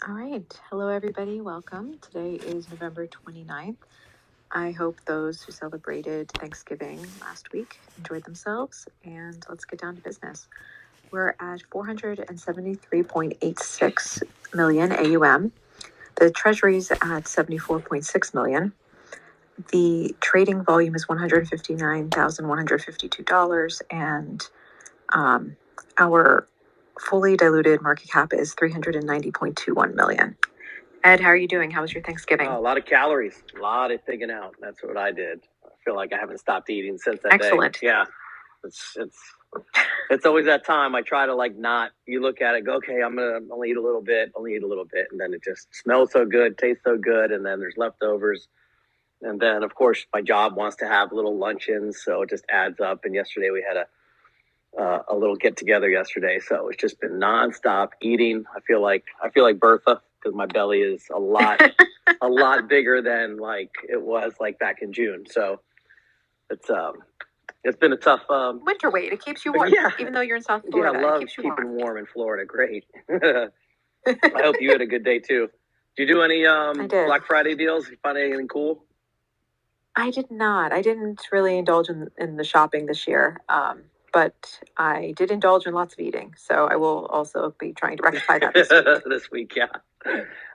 All right. Hello, everybody. Welcome. Today is November 29th. I hope those who celebrated Thanksgiving last week enjoyed themselves, and let's get down to business. We're at 473.86 million AUM. The Treasury's at 74.6 million. The trading volume is $159,152, and our fully diluted market cap is 390.21 million. Ed, how are you doing? How was your Thanksgiving? A lot of calories, a lot of pigging out. That's what I did. I feel like I haven't stopped eating since that Excellent. day. Yeah, it's always that time. I try to not. You look at it, go, okay, I'm gonna only eat a little bit, and then it just smells so good, tastes so good, and then there's leftovers, and then of course my job wants to have little luncheons, so it just adds up. And yesterday we had a little get together yesterday, so it's just been nonstop eating. I feel like Bertha, because my belly is a lot bigger than it was back in June. So it's been a tough winter weight. It keeps you warm. Yeah, even though you're in South Florida. Yeah, I love keeping warm in Florida. Great. I hope you had a good day too. Did you do any Black Friday deals? Did you find anything cool? I did not. I didn't really indulge in the shopping this year. But I did indulge in lots of eating, so I will also be trying to rectify that this week. This week, yeah.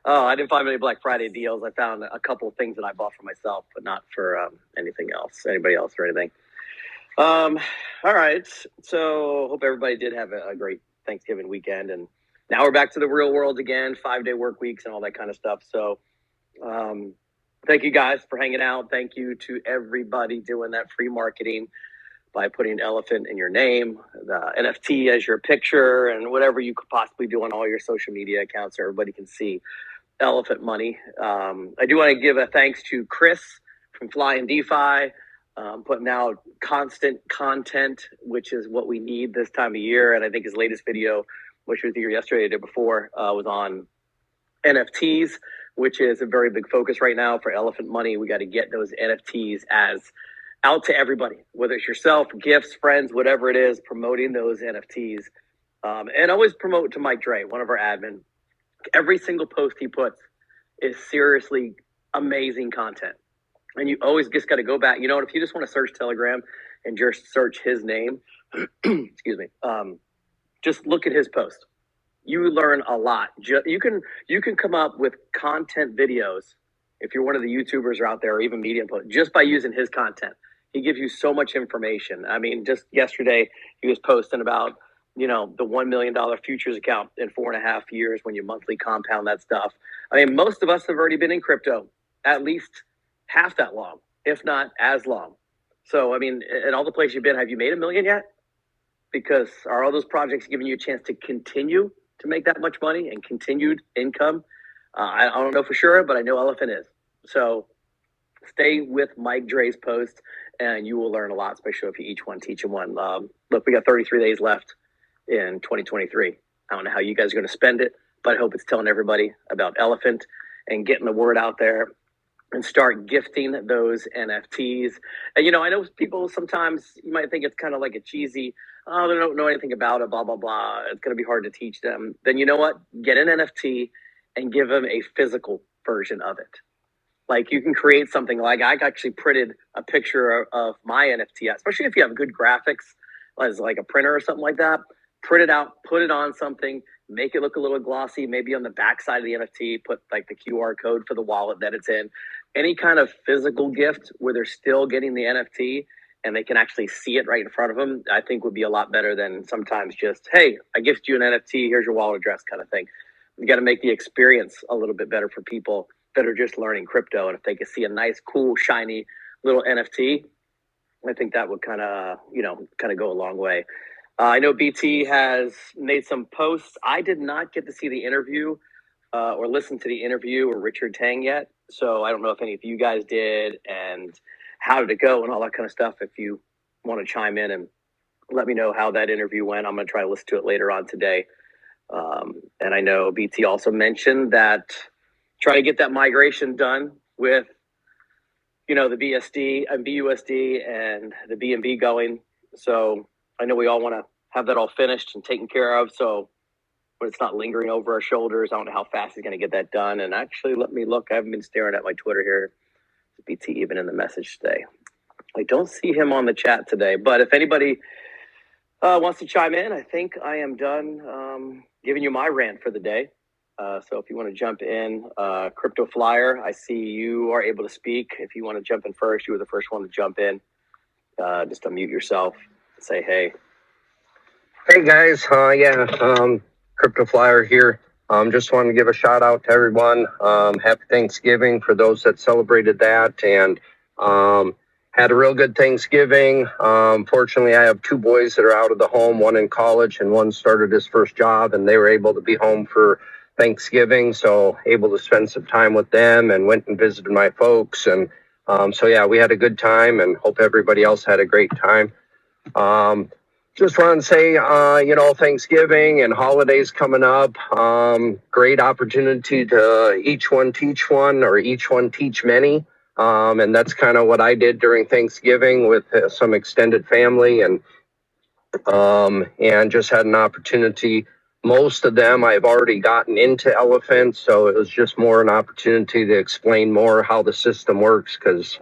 Oh, I didn't find any Black Friday deals. I found a couple of things that I bought for myself, but not for anything else, anybody else or anything. All right. So hope everybody did have a great Thanksgiving weekend, and now we're back to the real world again, 5-day work weeks and all that kind of stuff. So thank you guys for hanging out. Thank you to everybody doing that free marketing by putting elephant in your name, the NFT as your picture, and whatever you could possibly do on all your social media accounts so everybody can see elephant money. I do want to give a thanks to Chris from Fly and DeFi, putting out constant content, which is what we need this time of year. And I think his latest video, which was either yesterday or the day before, was on NFTs, which is a very big focus right now for elephant money. We got to get those NFTs as out to everybody, whether it's yourself, gifts, friends, whatever it is, promoting those NFTs. And always promote to Mike Dre, one of our admin. Every single post he puts is seriously amazing content. And you always just got to go back. You know what? If you just want to search Telegram and just search his name, excuse me, just look at his post. You learn a lot. You can come up with content videos if you're one of the YouTubers out there or even media posts just by using his content. He gives you so much information. I mean, just yesterday he was posting about the $1 million futures account in 4.5 years when you monthly compound that stuff. I mean, most of us have already been in crypto at least half that long, if not as long. So, I mean, in all the places you've been, have you made $1 million yet? Because are all those projects giving you a chance to continue to make that much money and continued income? I don't know for sure, but I know Elephant is. So stay with Mike Dre's post and you will learn a lot, especially if you each one teach them one. Look, we got 33 days left in 2023. I don't know how you guys are going to spend it, but I hope it's telling everybody about Elephant and getting the word out there and start gifting those NFTs. And, I know people sometimes, you might think it's kind of like a cheesy, oh, they don't know anything about it, blah, blah, blah. It's going to be hard to teach them. Then you know what? Get an NFT and give them a physical version of it. Like you can create something like I actually printed a picture of my NFT, especially if you have good graphics as like a printer or something like that. Print it out, put it on something, make it look a little glossy, maybe on the back side of the NFT, put like the QR code for the wallet that it's in. Any kind of physical gift where they're still getting the NFT and they can actually see it right in front of them, I think would be a lot better than sometimes just, hey, I gift you an NFT, here's your wallet address kind of thing. You got to make the experience a little bit better for people that are just learning crypto. And if they can see a nice, cool, shiny little NFT, I think that would kind of go a long way. I know BT has made some posts. I did not get to see the interview or listen to the interview with Richard Tang yet. So I don't know if any of you guys did and how did it go and all that kind of stuff. If you want to chime in and let me know how that interview went, I'm going to try to listen to it later on today. And I know BT also mentioned that try to get that migration done with, the BSD and BUSD and the BNB going. So I know we all want to have that all finished and taken care of. So but it's not lingering over our shoulders. I don't know how fast he's going to get that done. And actually, let me look. I haven't been staring at my Twitter here. Is BT even in the message today? I don't see him on the chat today. But if anybody wants to chime in, I think I am done giving you my rant for the day. So if you want to jump in, Crypto Flyer, I see you are able to speak. If you want to jump in first, you were the first one to jump in. Just unmute yourself, say hey. Hey guys, Crypto Flyer here. Just wanted to give a shout out to everyone. Happy Thanksgiving for those that celebrated that, and had a real good Thanksgiving. Fortunately, I have two boys that are out of the home, one in college and one started his first job, and they were able to be home for Thanksgiving, so able to spend some time with them and went and visited my folks. And we had a good time and hope everybody else had a great time. Just want to say, Thanksgiving and holidays coming up. Great opportunity to each one teach one or each one teach many. And that's kind of what I did during Thanksgiving with some extended family and just had an opportunity. Most of them I've already gotten into elephants, so it was just more an opportunity to explain more how the system works because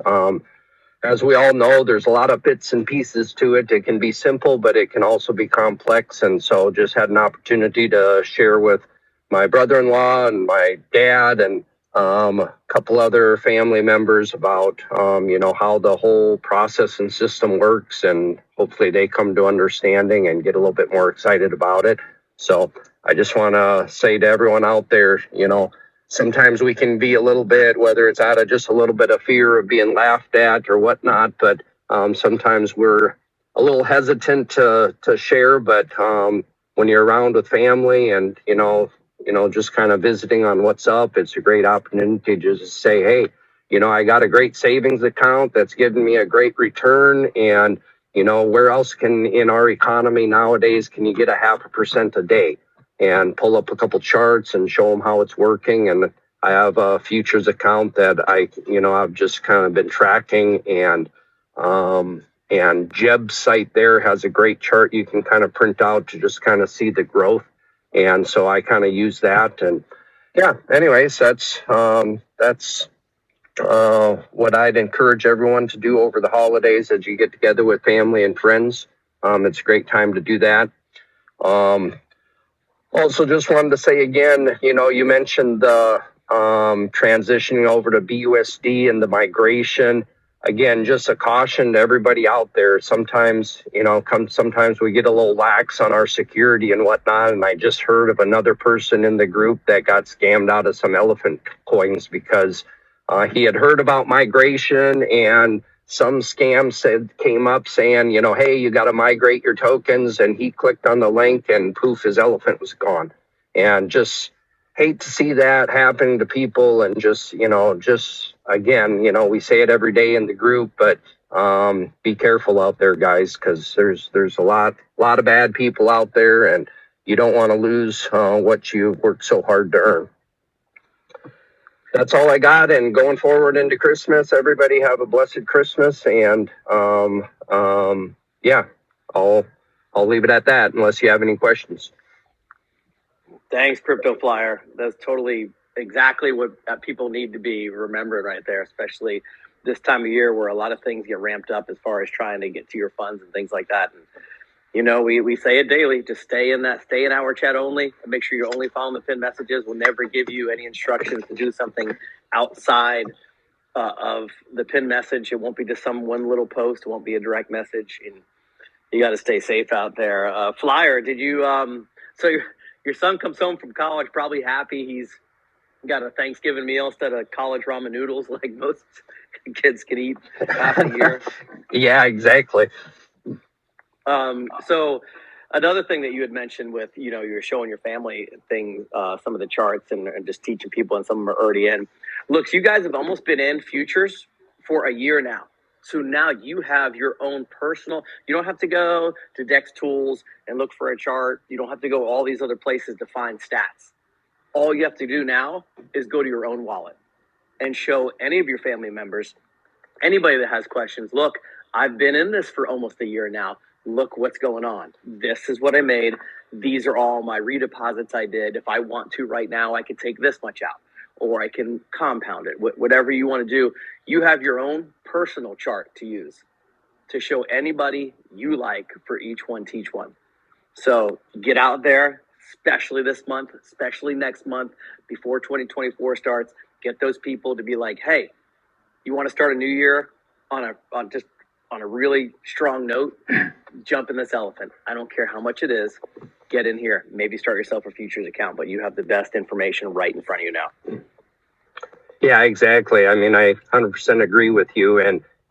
as we all know, there's a lot of bits and pieces to it. It can be simple, but it can also be complex. And so just had an opportunity to share with my brother-in-law and my dad and a couple other family members about, how the whole process and system works. And hopefully they come to understanding and get a little bit more excited about it. So I just want to say to everyone out there, sometimes we can be a little bit, whether it's out of just a little bit of fear of being laughed at or whatnot, but sometimes we're a little hesitant to share. But when you're around with family and, just kind of visiting on what's up, it's a great opportunity to just say, hey, I got a great savings account that's giving me a great return. And, where else in our economy nowadays can you get 0.5% a day? And pull up a couple charts and show them how it's working. And I have a futures account that I've just kind of been tracking, and Jeb's site there has a great chart you can kind of print out to just kind of see the growth. And so I kind of use that. And anyways, that's what I'd encourage everyone to do over the holidays as you get together with family and friends. It's a great time to do that. Also, just wanted to say again, you mentioned the transitioning over to BUSD and the migration. Again, just a caution to everybody out there. Sometimes, sometimes we get a little lax on our security and whatnot. And I just heard of another person in the group that got scammed out of some elephant coins because he had heard about migration and some scam came up saying, hey, you got to migrate your tokens. And he clicked on the link and poof, his elephant was gone. And just hate to see that happening to people. And just again, we say it every day in the group, but be careful out there, guys, because there's a lot of bad people out there and you don't want to lose what you worked so hard to earn. That's all I got. And going forward into Christmas, everybody have a blessed Christmas. And I'll leave it at that unless you have any questions. Thanks, Crypto Flyer. That's totally exactly what people need to be remembering right there, especially this time of year where a lot of things get ramped up as far as trying to get to your funds and things like that. And we say it daily, just stay in our chat only and make sure you're only following the pinned messages. We'll never give you any instructions to do something outside of the pinned message. It won't be just some one little post. It won't be a direct message. And you got to stay safe out there. Flyer, did you, so your son comes home from college, probably happy he's got a Thanksgiving meal instead of college ramen noodles like most kids can eat half the year. Yeah, exactly. So another thing that you had mentioned with, you were showing your family thing, some of the charts and just teaching people, and some of them are already in. Look, so you guys have almost been in futures for a year now. So now you have your own personal, you don't have to go to Dex Tools and look for a chart. You don't have to go all these other places to find stats. All you have to do now is go to your own wallet and show any of your family members, anybody that has questions. Look, I've been in this for almost a year now. Look what's going on. This is what I made. these are all my redeposits I did. If I want to right now, I can take this much out, or I can compound it. Whatever you want to do, you have your own personal chart to use to show anybody you like for each one, teach one. So get out there, especially this month, especially next month, before 2024 starts. Get those people to be like, hey, you want to start a new year on a really strong note? Jump in this elephant. I don't care how much it is. Get in here. Maybe start yourself a futures account, but you have the best information right in front of you now. Yeah, exactly. I mean, I 100% agree with you.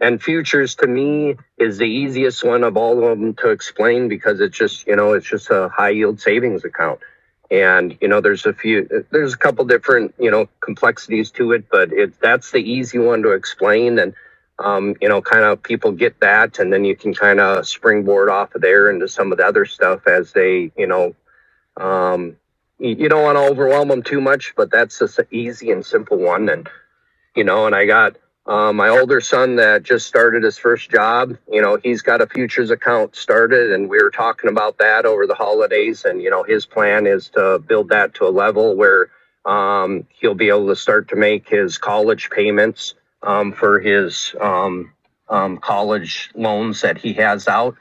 And futures to me is the easiest one of all of them to explain because it's just, it's just a high yield savings account. And, there's a couple different, complexities to it, but that's the easy one to explain. And, kind of people get that, and then you can kind of springboard off of there into some of the other stuff as they, you don't want to overwhelm them too much, but that's just an easy and simple one. And, and I got my older son that just started his first job. He's got a futures account started, and we were talking about that over the holidays. And, his plan is to build that to a level where he'll be able to start to make his college payments for his college loans that he has out.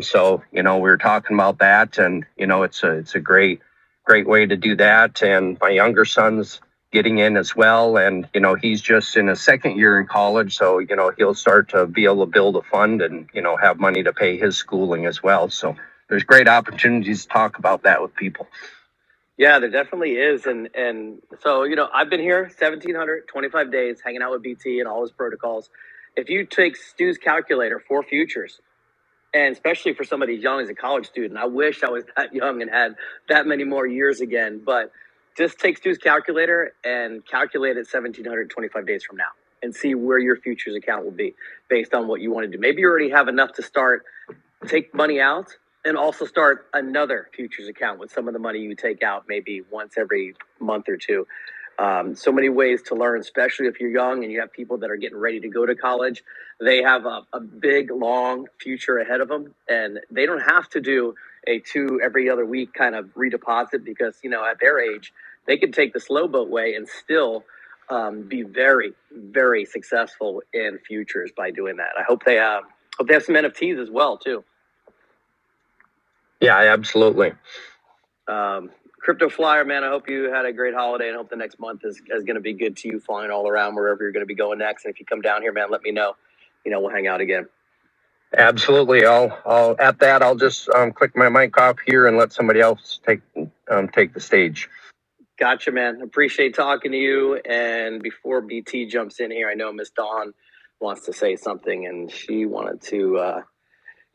So, we were talking about that, and, it's a great way to do that. And my younger son's getting in as well. And, he's just in his second year in college. So, he'll start to be able to build a fund and, have money to pay his schooling as well. So there's great opportunities to talk about that with people. Yeah, there definitely is. And so, I've been here 1,725 days hanging out with BT and all his protocols. If you take Stu's calculator for futures, and especially for somebody young as a college student, I wish I was that young and had that many more years again. But just take Stu's calculator and calculate it 1,725 days from now and see where your futures account will be based on what you want to do. Maybe you already have enough to start, take money out, and also start another futures account with some of the money you take out maybe once every month or two. So many ways to learn, especially if you're young and you have people that are getting ready to go to college. They have a big, long future ahead of them, and they don't have to do a 2 every other week kind of redeposit because, at their age, they can take the slow boat way and still be very, very successful in futures by doing that. I hope they have some NFTs as well, too. Yeah, absolutely. Crypto Flyer, man, I hope you had a great holiday and hope the next month is going to be good to you flying all around wherever you're going to be going next. And if you come down here, man, let me know. We'll hang out again. Absolutely. I'll just click my mic off here and let somebody else take the stage. Gotcha, man. Appreciate talking to you. And before BT jumps in here, I know Miss Dawn wants to say something, and she wanted to,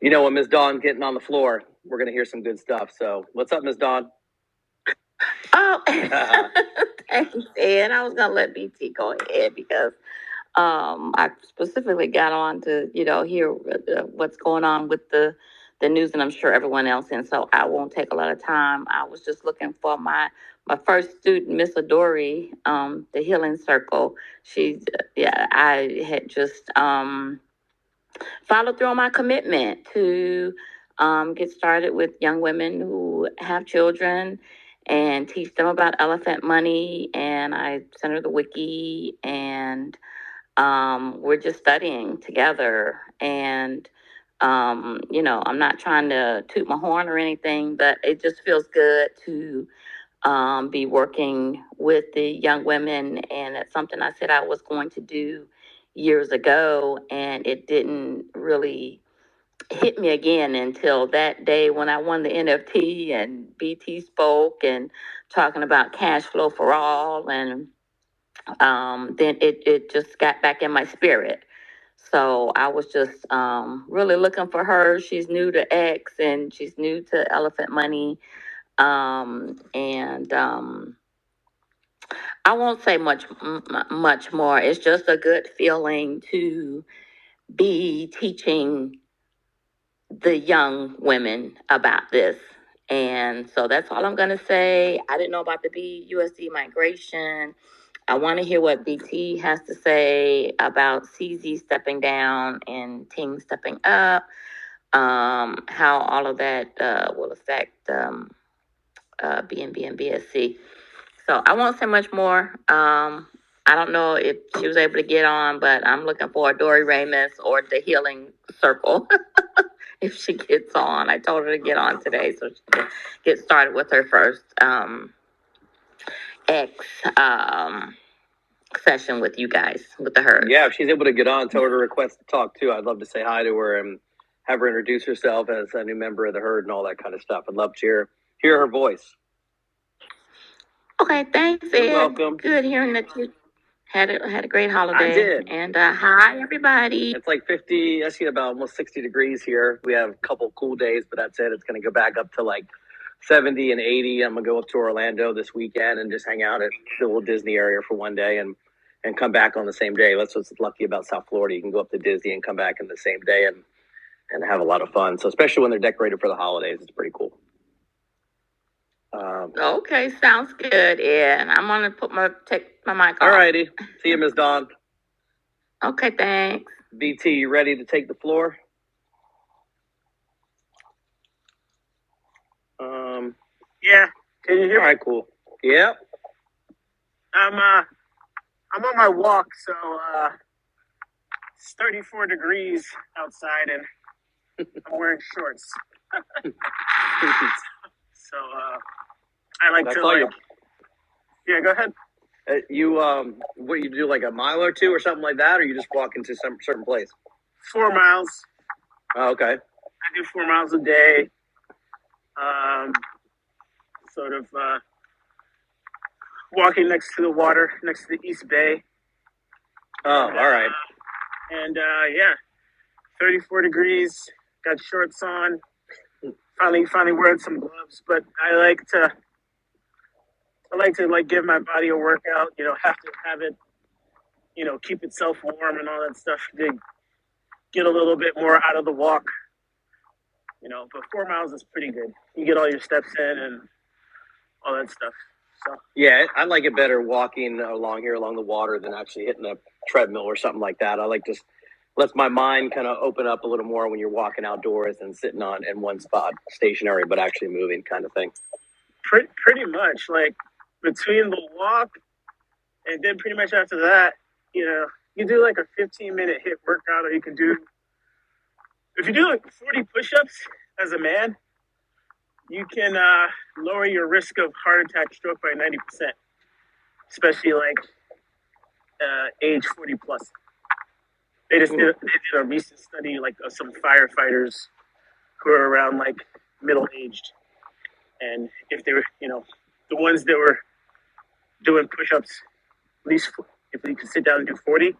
when Miss Dawn getting on the floor, we're going to hear some good stuff. So what's up, Miss Dawn? Oh, thanks, Ed. I was gonna let BT go ahead because I specifically got on to hear what's going on with the news, and I'm sure everyone else. And so I won't take a lot of time. I was just looking for my first student, Miss Adori, the Healing Circle. I had just followed through on my commitment to get started with young women who have children and teach them about elephant money. And I sent her the wiki, and we're just studying together. And, I'm not trying to toot my horn or anything, but it just feels good to be working with the young women. And it's something I said I was going to do years ago, and it didn't really hit me again until that day when I won the NFT and BT spoke and talking about cash flow for all. And then it just got back in my spirit. So I was just really looking for her. She's new to X and she's new to Elephant Money. And I won't say much more. It's just a good feeling to be teaching the young women about this. And so that's all I'm going to say. I didn't know about the BUSD migration. I want to hear what BT has to say about CZ stepping down and Ting stepping up. how all of that will affect BNB and BSC. So I won't say much more. I don't know if she was able to get on, but I'm looking for Dory Ramus or the Healing Circle if she gets on. I told her to get on today so she can get started with her first X session with you guys, with the herd. Yeah, if she's able to get on, tell her to request to talk too. I'd love to say hi to her and have her introduce herself as a new member of the herd and all that kind of stuff. I'd love to hear her voice. Okay, thanks, Ed. You're welcome. Good hearing that you had a great holiday. I did. And hi, everybody. It's like 50, I see about almost 60 degrees here. We have a couple cool days, but that's it. It's going to go back up to like 70 and 80. I'm going to go up to Orlando this weekend and just hang out at the little Disney area for one day and come back on the same day. That's what's lucky about South Florida. You can go up to Disney and come back in the same day and have a lot of fun. So especially when they're decorated for the holidays, it's pretty cool. Okay, sounds good. Yeah, and I'm gonna take my mic off. All righty. See you, Ms. Dawn. Okay, thanks. BT, you ready to take the floor? Yeah. Can you hear me? All right, cool. Yeah. I'm on my walk, so it's 34 degrees outside, and I'm wearing shorts. So I like to like. Yeah, go ahead. What you do, like a mile or two or something like that, or you just walk into some certain place? 4 miles. Oh, okay. I do 4 miles a day. Sort of walking next to the water, next to the East Bay. Oh, all right. And yeah, 34 degrees. Got shorts on. Finally wearing some gloves, but I like to like give my body a workout. You know, have to have it. You know, keep itself warm and all that stuff. To get a little bit more out of the walk. You know, but 4 miles is pretty good. You get all your steps in and all that stuff. So yeah, I like it better walking along the water than actually hitting a treadmill or something like that. I like just lets my mind kind of open up a little more when you're walking outdoors and sitting in one spot, stationary but actually moving, kind of thing. Pretty much, like between the walk and then pretty much after that, you know, you do like a 15-minute HIIT workout, or you can do, if you do like 40 push-ups as a man, you can lower your risk of heart attack, stroke by 90%, especially like age 40 plus. They did a recent study like of some firefighters who are around like middle aged, and if they were, you know, the ones that were doing push-ups, at least if you can sit down and do 40,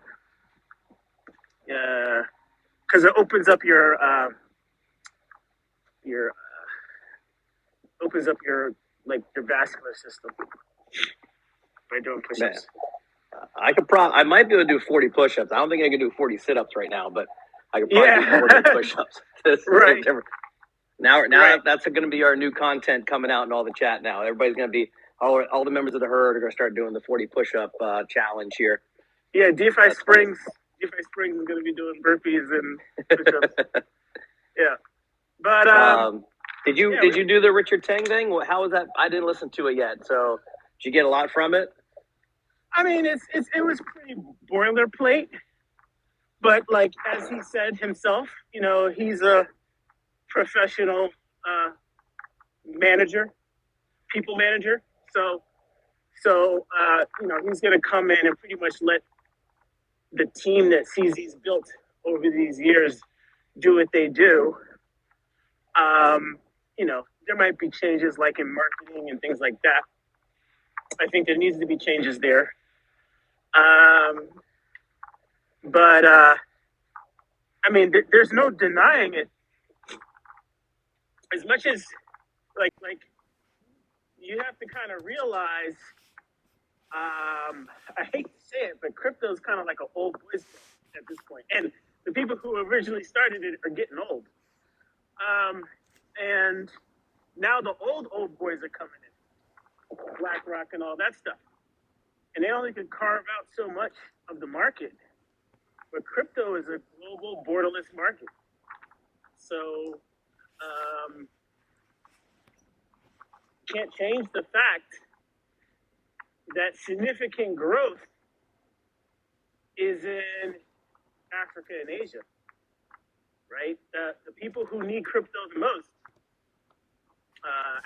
because it opens up your like your vascular system by doing push-ups. I might be able to do 40 push-ups. I don't think I can do 40 sit-ups right now, but I could probably do 40 push-ups. Right. Now Right. That's going to be our new content coming out in all the chat now. Everybody's going to be, all the members of the herd are going to start doing the 40 push-up challenge here. Yeah, DeFi Springs is going to be doing burpees and push-ups. Yeah. But did you do the Richard Tang thing? How was that? I didn't listen to it yet. So did you get a lot from it? I mean, it was pretty boilerplate, but like as he said himself, you know, he's a professional manager, people manager. So you know, he's gonna come in and pretty much let the team that he's built over these years do what they do. You know, there might be changes like in marketing and things like that. I think there needs to be changes there. But I mean, there's no denying it. As much as like you have to kind of realize, I hate to say it, but crypto is kind of like an old boys club at this point. And the people who originally started it are getting old. And now the old boys are coming in, BlackRock and all that stuff. And they only can carve out so much of the market. But crypto is a global borderless market. So can't change the fact that significant growth is in Africa and Asia, right? The people who need crypto the most,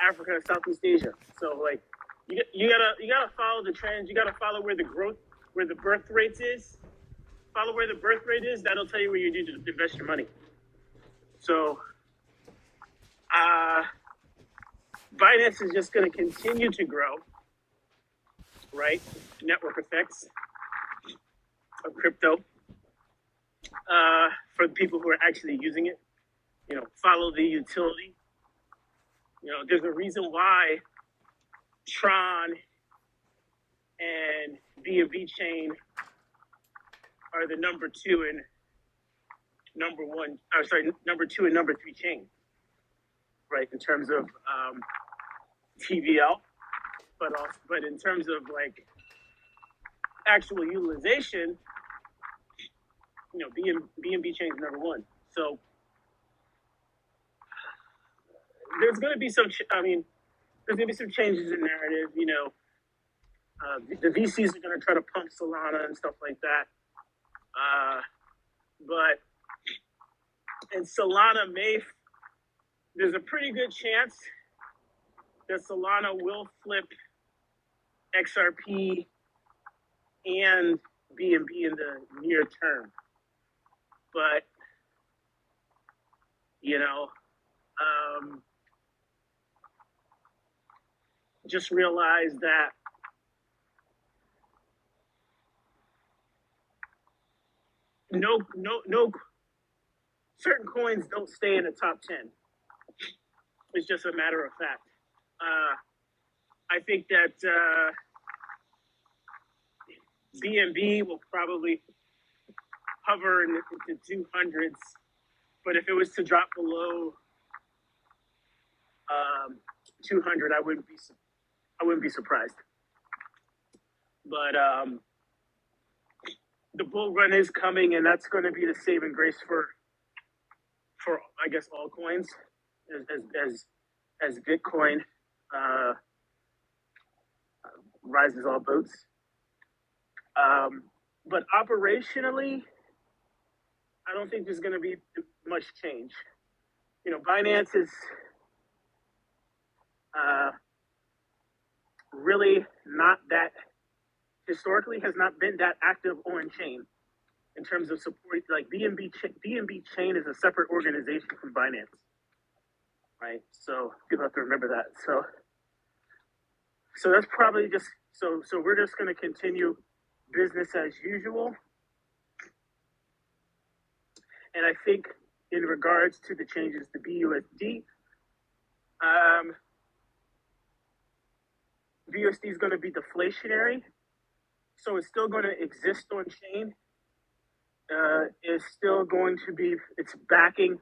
Africa and Southeast Asia. So like, you gotta follow the trends. You gotta follow where the birth rates is. Follow where the birth rate is. That'll tell you where you need to invest your money. So, Binance is just going to continue to grow, right? Network effects of crypto for the people who are actually using it. Follow the utility. There's a reason why Tron and BNB chain are the number 2 and number 3 chain, right? In terms of TVL, but in terms of like actual utilization, BNB chain is number 1. So there's going to be some changes in narrative. The VCs are going to try to pump Solana and stuff like that. And Solana there's a pretty good chance that Solana will flip XRP and BNB in the near term. But, just realize that no certain coins don't stay in the top 10. It's just a matter of fact. I think that BNB will probably hover in the 200s, but if it was to drop below 200, I wouldn't be surprised. But the bull run is coming, and that's going to be the saving grace for I guess all coins, as Bitcoin rises all boats. But operationally, I don't think there's going to be much change. Binance is really not that, historically has not been that active on chain in terms of support. Like BNB chain is a separate organization from Binance, right? So people have to remember that. So that's probably just, so we're just going to continue business as usual. And I think in regards to the changes to BUSD, BUSD is going to be deflationary, so it's still going to exist on chain. It's still going to be, it's backing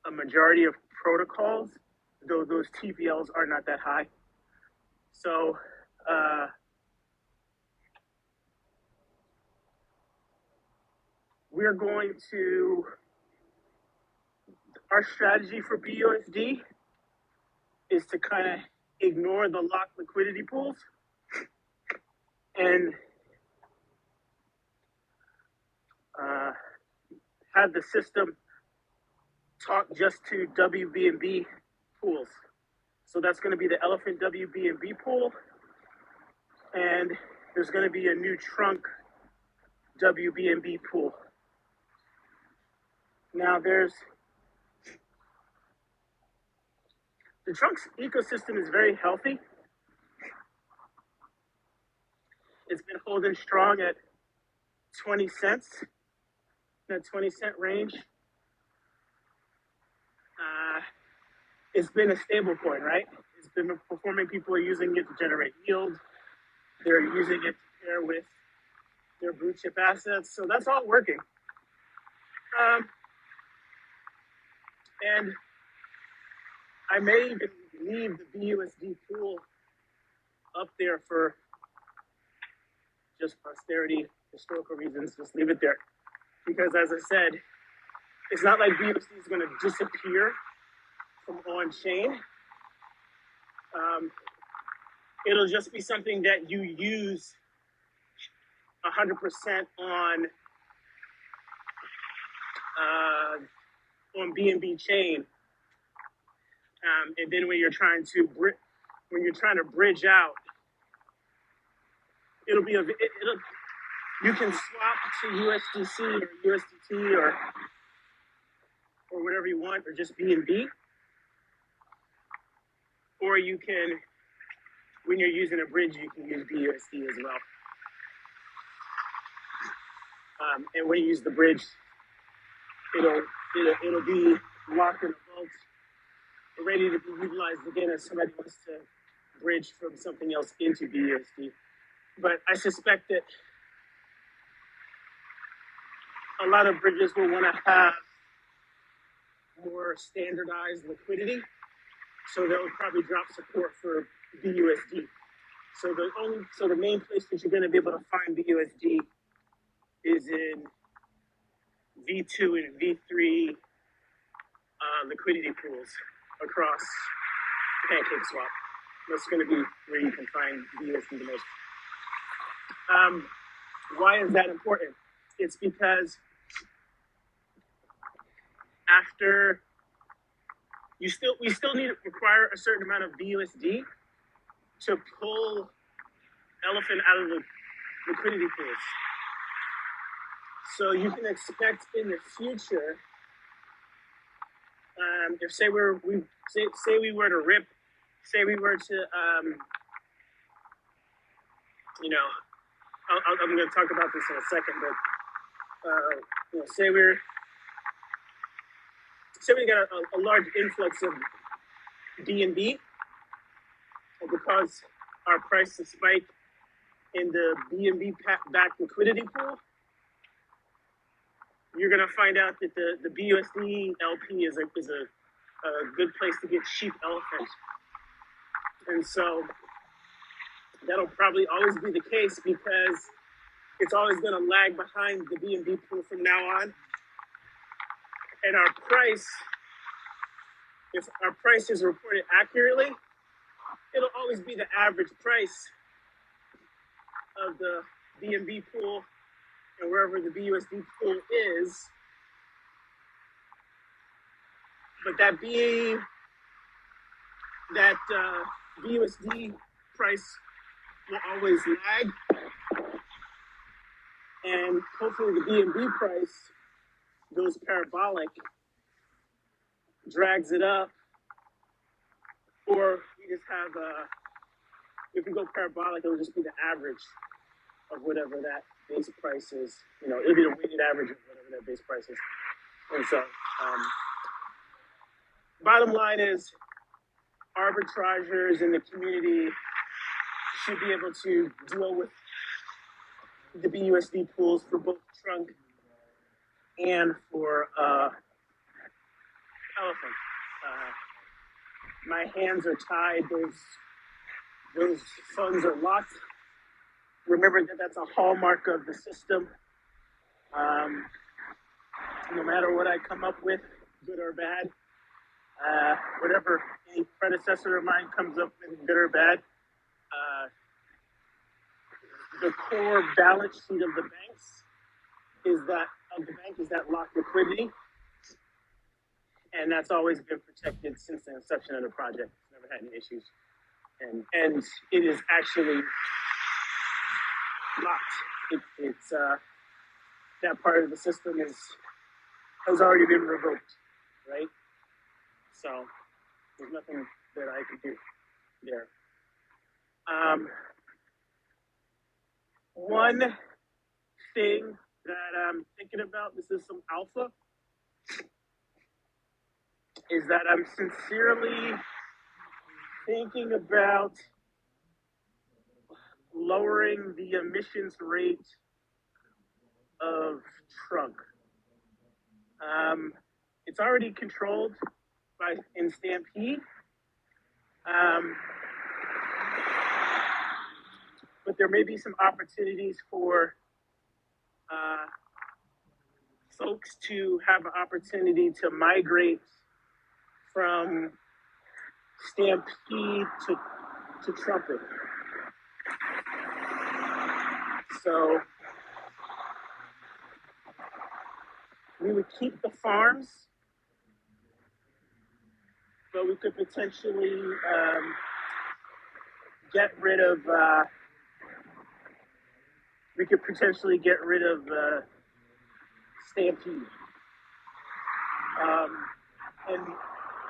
a majority of protocols, though those TVLs are not that high. So we're going to, our strategy for BUSD is to kind of ignore the locked liquidity pools and have the system talk just to WBNB pools. So that's going to be the Elephant WBNB pool, and there's going to be a new trunk WBNB pool. Now the trunks ecosystem is very healthy. It's been holding strong at 20 cents, that 20-cent range. It's been a stable coin, right? It's been performing. People are using it to generate yield. They're using it to pair with their blue chip assets. So that's all working. And I may even leave the BUSD pool up there for just posterity, historical reasons. Just leave it there. Because as I said, It's not like BUSD is going to disappear from on-chain. It'll just be something that you use 100% on BNB chain, and then when you're trying to bridge out, you can swap to USDC or USDT or whatever you want, or just BNB, or you can, when you're using a bridge, you can use BUSD as well. And when you use the bridge, it'll be locked in a vault, ready to be utilized again if somebody wants to bridge from something else into BUSD. But I suspect that a lot of bridges will want to have more standardized liquidity, so they'll probably drop support for BUSD. So the main place that you're going to be able to find BUSD is in V2 and V3 liquidity pools across PancakeSwap. That's going to be where you can find BUSD the most. Why is that important? It's because after we still require a certain amount of BUSD to pull Elephant out of the liquidity pools. So you can expect in the future, if say we were to I'm going to talk about this in a second, but say we got a large influx of BNB, because our prices spike in the BNB backed liquidity pool, you're going to find out that the BUSD LP is a good place to get cheap elephant. And so that'll probably always be the case, because it's always going to lag behind the BNB pool from now on. And our price, if our price is reported accurately, it'll always be the average price of the BNB pool and wherever the BUSD pool is. But that BUSD price will always lag, and hopefully the BNB price goes parabolic, drags it up, or we just have if we go parabolic, it'll just be the average of whatever that base price is. It'll be the weighted average of whatever that base price is. And so, bottom line is, arbitrageurs in the community should be able to deal with the BUSD pools for both trunk and for elephant. My hands are tied. Those funds are locked. Remember that that's a hallmark of the system. No matter what I come up with, good or bad, whatever any predecessor of mine comes up with, good or bad, the core balance sheet of the banks is that locked liquidity, and that's always been protected since the inception of the project. It's never had any issues, and it is actually locked. It's that part of the system has already been revoked, right? So there's nothing that I can do there. One thing that I'm thinking about, this is some alpha, is that I'm sincerely thinking about lowering the emissions rate of trunk. It's already controlled in Stampede, but there may be some opportunities for folks to have an opportunity to migrate from Stampede to Trumpet. So we would keep the farms, but we could potentially get rid of Stampede. And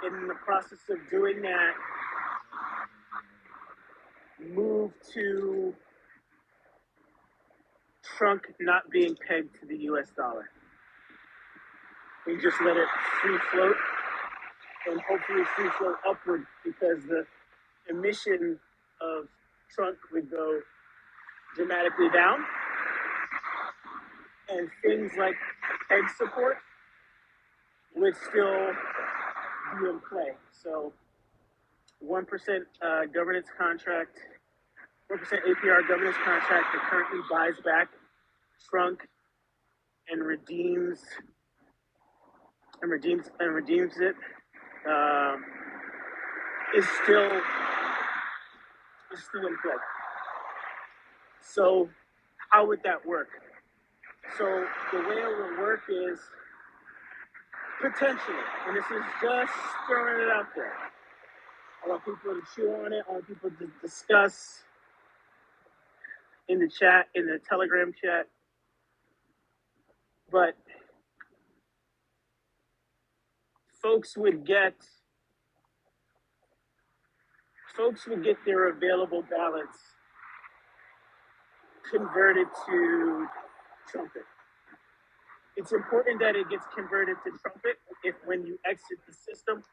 in the process of doing that, move to trunk not being pegged to the US dollar. We just let it free float and hopefully free float upward, because the emission of trunk would go dramatically down, and things like peg support would still be in play. So 1% governance contract, 1% APR governance contract that currently buys back trunk and redeems it is still in play. So how would that work? So the way it would work is potentially, and this is just throwing it out there, I want people to chew on it. I want people to discuss in the chat, in the Telegram chat. But folks would get their available ballots converted to Trumpet. It's important that it gets converted to Trumpet. When you exit the system,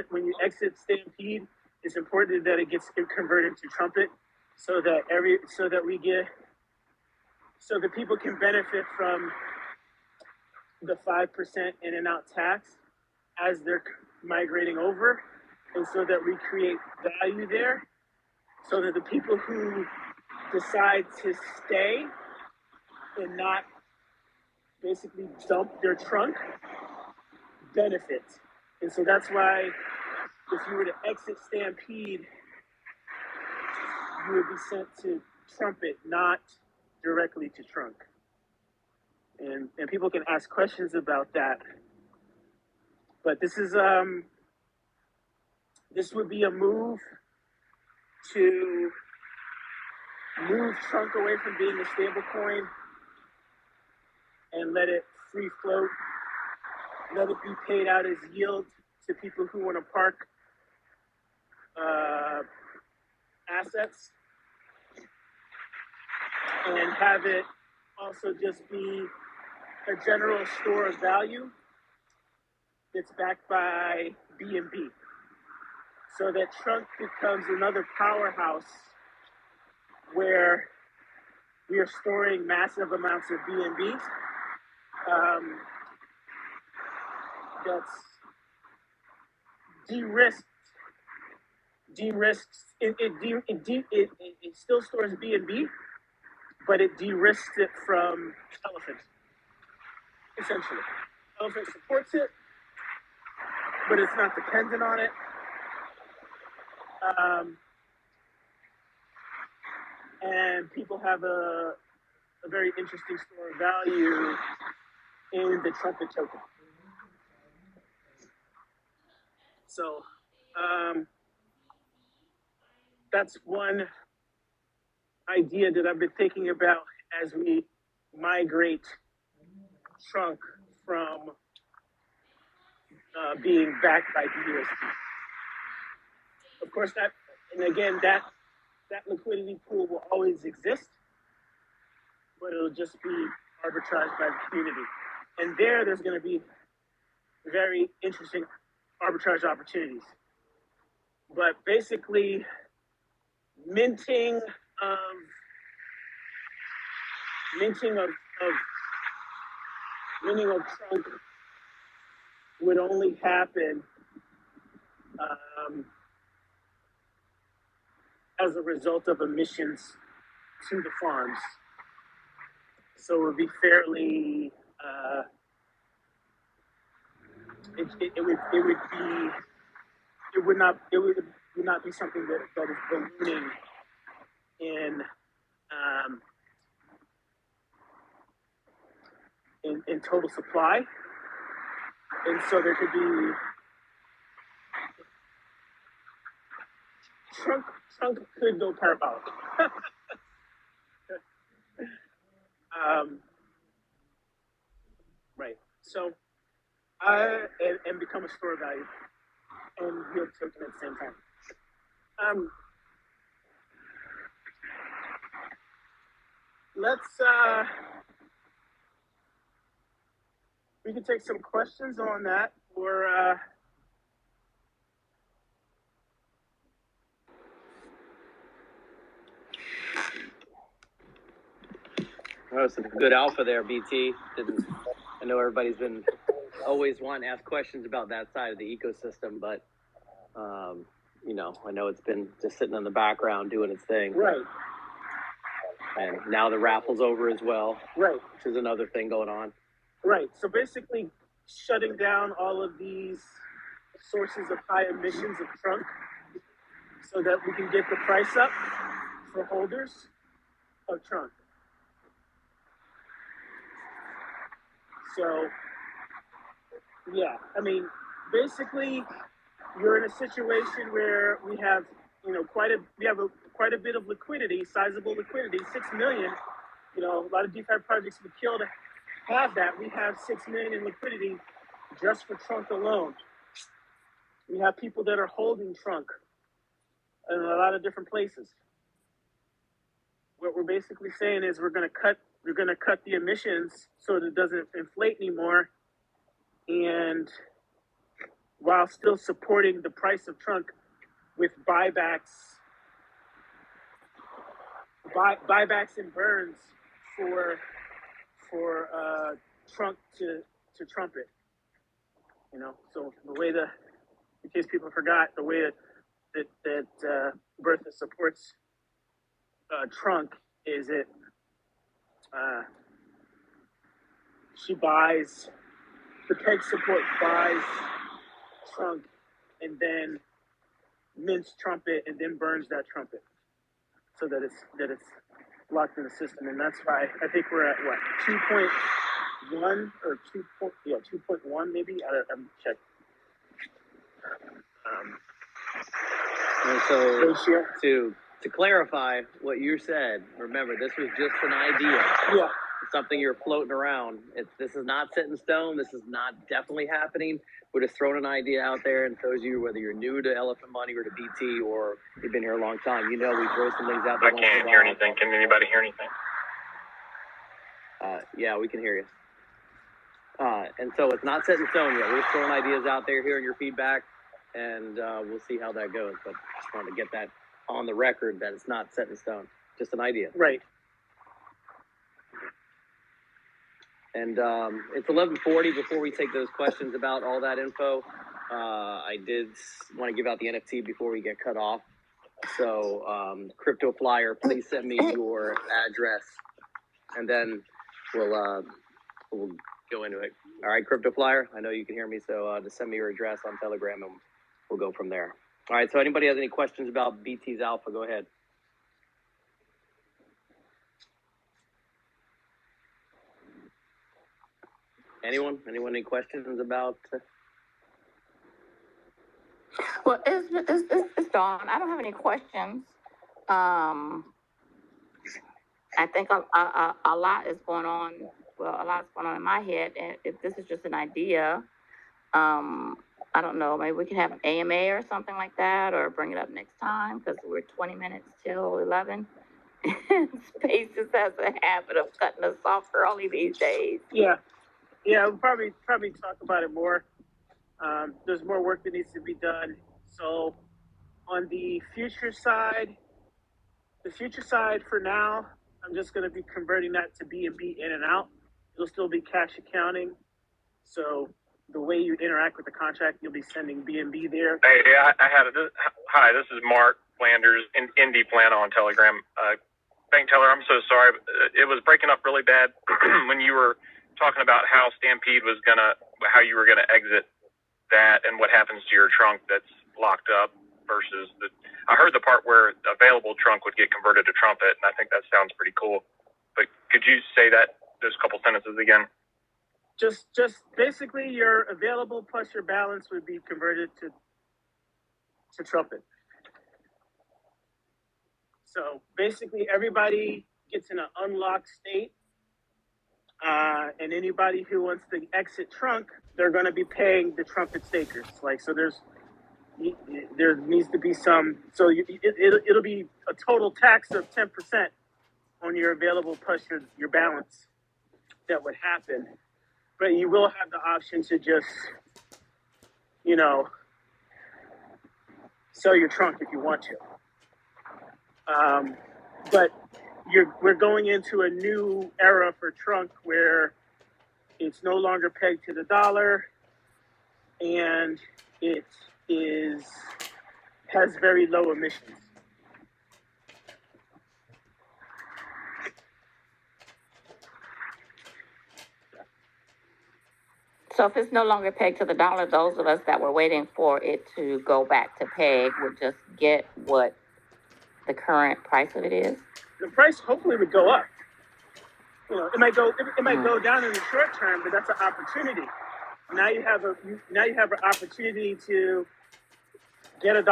when you exit Stampede, it's important that it gets converted to Trumpet, so that people can benefit from the 5% in and out tax as they're migrating over, and so that we create value there, so that the people who decide to stay and not basically dump their trunk benefit. And so that's why if you were to exit Stampede, you would be sent to Trumpet, not directly to trunk. And people can ask questions about that. But this would be a move to move trunk away from being a stable coin and let it free float, let it be paid out as yield to people who want to park assets, and have it also just be a general store of value that's backed by B&B, so that trunk becomes another powerhouse where we are storing massive amounts of B&Bs. That's de-risked. It still stores B&B, but it de-risks it from Elephant, essentially. Elephant supports it, but it's not dependent on it. And people have a very interesting store of value in the Trumpet token. So that's one idea that I've been thinking about as we migrate trunk from being backed by USD. Of course, that liquidity pool will always exist, but it'll just be arbitraged by the community. And there's going to be very interesting arbitrage opportunities. But basically, minting of trunk would only happen as a result of emissions to the farms. So it would be fairly would not be something that is ballooning in total supply, and so there could be trunk could go parabolic. Right. So, and become a store value and yield token at the same time. Let's we can take some questions on that, or Oh, some good alpha there, BT. I know everybody's been always wanting to ask questions about that side of the ecosystem, but I know it's been just sitting in the background doing its thing. right. And now the raffle's over as well. Right. Which is another thing going on. Right. So basically, shutting down all of these sources of high emissions of trunk, so that we can get the price up for holders of trunk. So, yeah, I mean, basically, you're in a situation where we have, quite a bit of liquidity, sizable liquidity, 6 million. A lot of DeFi projects would kill to have that. We have 6 million in liquidity just for trunk alone. We have people that are holding trunk in a lot of different places. What we're basically saying is we're going to cut the emissions so that it doesn't inflate anymore, and while still supporting the price of trunk with buybacks and burns for trunk to trumpet. So the way in case people forgot, the way that Bertha supports trunk is it she buys the peg support buys trunk and then mints trumpet and then burns that trumpet so that it's locked in the system. And that's why I think we're at what 2.1 or 2.1 maybe. I'm check. And so to clarify what you said, remember this was just an idea. Yeah. It's something you're floating around. This is not set in stone. This is not definitely happening. We're just throwing an idea out there, and those of you, whether you're new to Elephant Money or to BT or you've been here a long time, we throw some things out there. I can't hear anything. Can anybody hear anything? Yeah, we can hear you. And so it's not set in stone yet. We're just throwing ideas out there, hearing your feedback, and we'll see how that goes. But I just wanted to get that on the record that it's not set in stone. Just an idea. Right. And it's 11:40 before we take those questions about all that info. I did want to give out the NFT before we get cut off. So, Crypto Flyer, please send me your address, and then we'll go into it. All right, Crypto Flyer, I know you can hear me, so just send me your address on Telegram, and we'll go from there. All right, so anybody has any questions about BT's Alpha, go ahead. Anyone any questions about? Well, it's Dawn. I don't have any questions. I think a lot is going on. Well, a lot's going on in my head. And if this is just an idea, I don't know. Maybe we can have an AMA or something like that, or bring it up next time because we're 20 minutes till 11. Space just has a habit of cutting us off early these days. Yeah, we'll probably talk about it more. There's more work that needs to be done. So on the future side for now, I'm just going to be converting that to B&B in and out. It'll still be cash accounting. So the way you interact with the contract, you'll be sending B&B there. Hey, I had it. Hi, this is Mark Flanders, Indie Planner on Telegram. Bank teller, I'm so sorry. It was breaking up really bad when you were talking about how Stampede how you were gonna exit that and what happens to your trunk that's locked up versus I heard the part where available trunk would get converted to trumpet, and I think that sounds pretty cool. But could you say those couple sentences again? Just basically your available plus your balance would be converted to trumpet. So basically everybody gets in an unlocked state, and anybody who wants to exit trunk, they're going to be paying the trumpet stakers. Like, so there needs to be some, so it'll be a total tax of 10% on your available plus your balance that would happen. But you will have the option to just, sell your trunk if you want to. But we're going into a new era for trunk where it's no longer pegged to the dollar, and it has very low emissions. So if it's no longer pegged to the dollar, those of us that were waiting for it to go back to peg would just get what the current price of it is? The price hopefully would go up. It might go down in the short term, but that's an opportunity. Now you have an opportunity to get a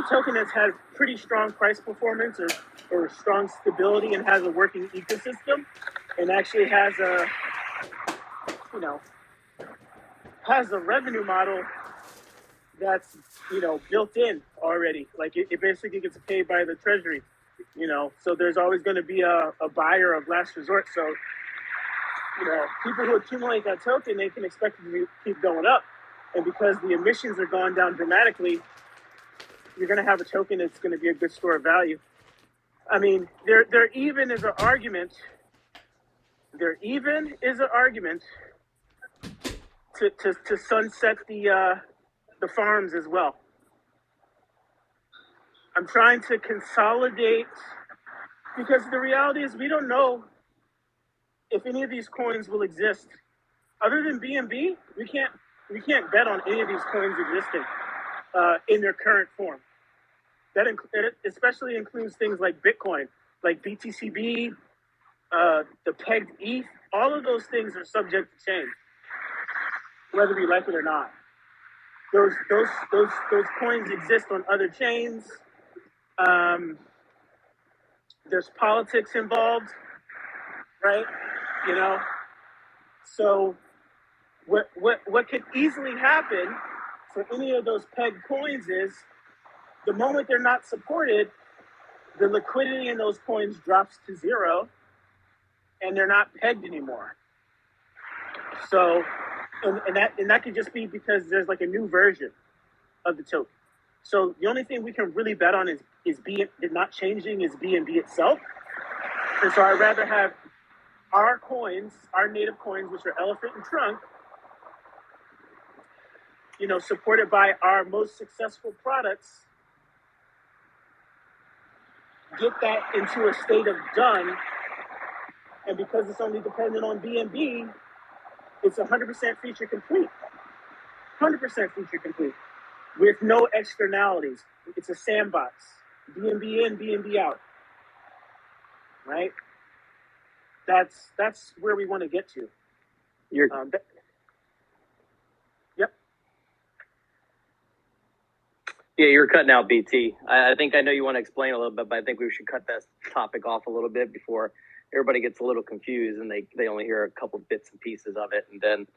token that's had pretty strong price performance or strong stability and has a working ecosystem, and actually has a revenue model that's built in already. Like it basically gets paid by the treasury. So there's always going to be a buyer of last resort. So people who accumulate that token, they can expect it to keep going up. And because the emissions are going down dramatically, you're going to have a token that's going to be a good store of value. I mean, there even is an argument to sunset the farms as well. I'm trying to consolidate, because the reality is we don't know if any of these coins will exist. Other than BNB, we can't bet on any of these coins existing in their current form. That especially includes things like Bitcoin, like BTCB, the pegged ETH. All of those things are subject to change, whether we like it or not. Those coins exist on other chains. There's politics involved, right? So what could easily happen for any of those pegged coins is the moment they're not supported, the liquidity in those coins drops to zero, and they're not pegged anymore. So, and that could just be because there's like a new version of the token. So the only thing we can really bet on is not changing is BNB itself. And so I'd rather have our coins, our native coins, which are elephant and trunk, supported by our most successful products, get that into a state of done. And because it's only dependent on BNB, it's 100% feature complete. 100% feature complete with no externalities. It's a sandbox. BNB in, BNB out. Right? That's where we want to get to. You're Yep. Yeah, you're cutting out, BT. I think I know you want to explain a little bit, but I think we should cut this topic off a little bit before everybody gets a little confused and they only hear a couple bits and pieces of it, and then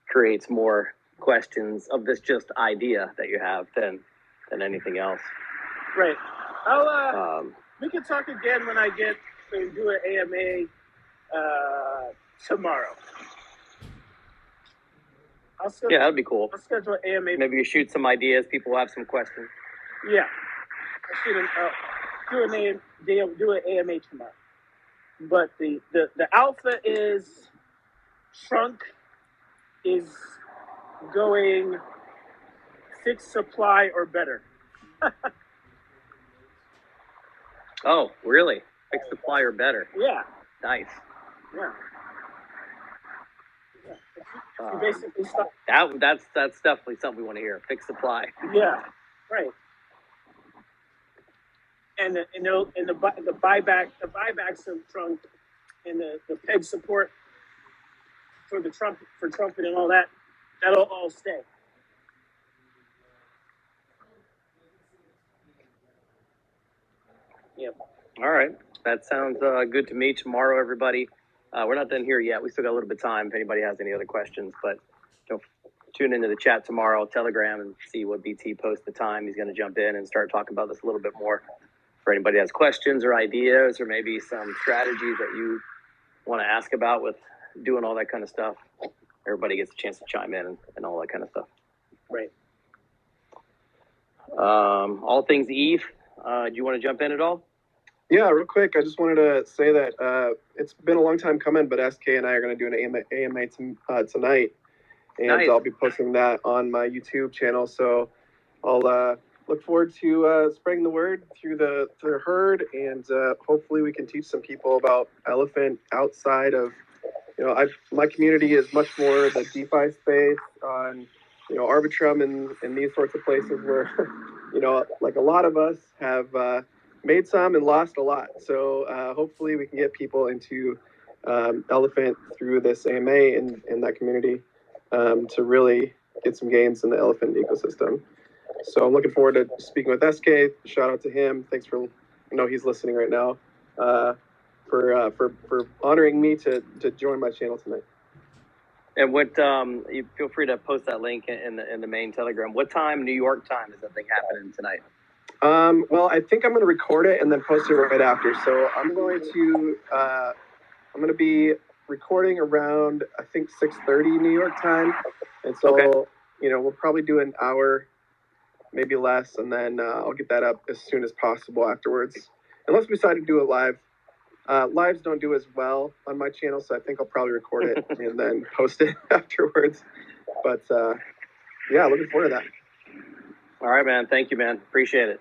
creates more questions of this just idea that you have than anything else. Right. We can talk again when I get to do an AMA tomorrow. Yeah, that'd be cool. I'll schedule an AMA. Maybe you shoot some ideas. People have some questions. Yeah. I should do an AMA tomorrow. But the alpha is trunk is going fixed supply or better. Oh, really? Fixed supply or better? Yeah. Nice. Yeah. You basically stop. That's definitely something we want to hear. Fixed supply. Yeah, right. And the buybacks of trunk and the peg support for the trumpet and all that, that'll all stay. Yep. All right. That sounds good to me. Tomorrow, everybody. We're not done here yet. We still got a little bit of time if anybody has any other questions. But tune into the chat tomorrow, Telegram, and see what BT posts the time. He's going to jump in and start talking about this a little bit more. For anybody that has questions or ideas or maybe some strategies that you want to ask about with doing all that kind of stuff, everybody gets a chance to chime in and all that kind of stuff. Right. All things Eve. Do you want to jump in at all? Yeah, real quick. I just wanted to say that it's been a long time coming, but SK and I are going to do an AMA tonight, and Nice. I'll be posting that on my YouTube channel. So I'll look forward to spreading the word through the herd, and hopefully we can teach some people about elephant outside of, my community is much more the DeFi space on, Arbitrum and these sorts of places where, like a lot of us have made some and lost a lot. So hopefully we can get people into elephant through this AMA and that community to really get some gains in the elephant ecosystem. So I'm looking forward to speaking with SK. Shout out to him. Thanks for, I know he's listening right now, for honoring me to join my channel tonight. And what you feel free to post that link in the main Telegram. What time, New York time, is that thing happening tonight? Well, I think I'm going to record it and then post it right after. So I'm going to be recording around, I think, 6:30 New York time. And so, Okay. We'll probably do an hour, maybe less, and then I'll get that up as soon as possible afterwards. Unless we decide to do it live. Lives don't do as well on my channel, so I think I'll probably record it and then post it afterwards. But yeah, looking forward to that. All right, man. Thank you, man. Appreciate it.